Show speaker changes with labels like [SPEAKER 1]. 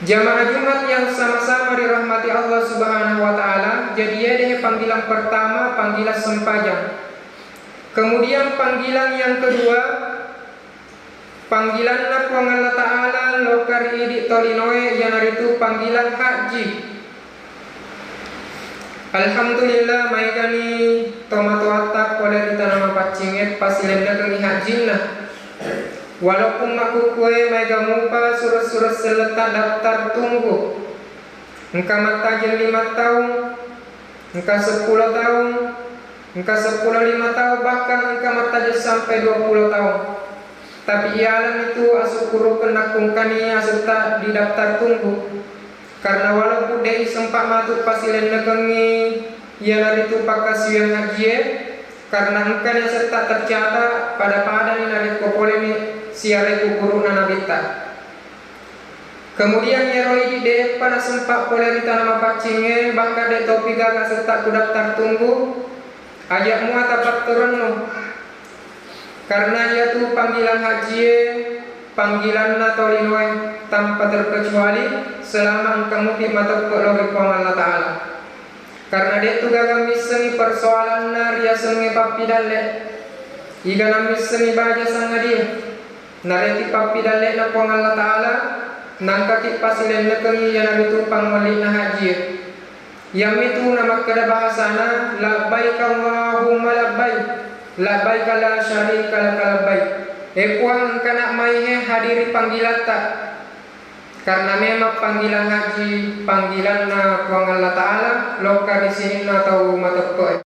[SPEAKER 1] Jamaah Jumat yang sama-sama dirahmati Allah Subhanahu wa taala, jadi ada panggilan pertama, panggilan sempajang. Kemudian panggilan yang kedua, panggilan Allah taala lokar idi tolinoe yang itu panggilan haji. Alhamdulillah maigani tomato atak oleh kita nama pacinget pasilenda kengi hajinna. Walaupun aku kue mega mupa surat-surat seletak daftar tunggu. Engkau matajen 5 tahun, engkau 10 tahun, engkau 10-5 tahun, bahkan engkau matajen sampai 20 tahun. Tapi ialah itu asukuru kenakungkani serta di daftar tunggu. Karena walaupun dia sempat masuk pasilen negengi, ialah itu pakasian haji, karena engkau yang serta tercatat pada padan dari kopolemi siare guru nanabita. Kemudian yeroi di pada sempat polerita nama pacinge bahkan de topi gaga serta ku daftar tunggu ajak muat tapak turunno. Karena ia tu panggilan haji, panggilan natolinoe tanpa terkecuali selama engkau mungkin mata logi Allah Taala. Karena dia tu gagal miseni persoalan naria sengi papi dalle, iga namis seni baja sanga dia. Nareti papi dalle na pong Allah Taala nangkaki pasilen nekengi yang itu pangwali na haji. Yang itu nama kada bahasana labbaik Allahumma labbaik, labbaik la syarika lak labbaik. Ekuang kana maihe hadiri panggilan tak. Karena memang panggilan haji, panggilan na pong Allah Taala lokal di sini na tahu mata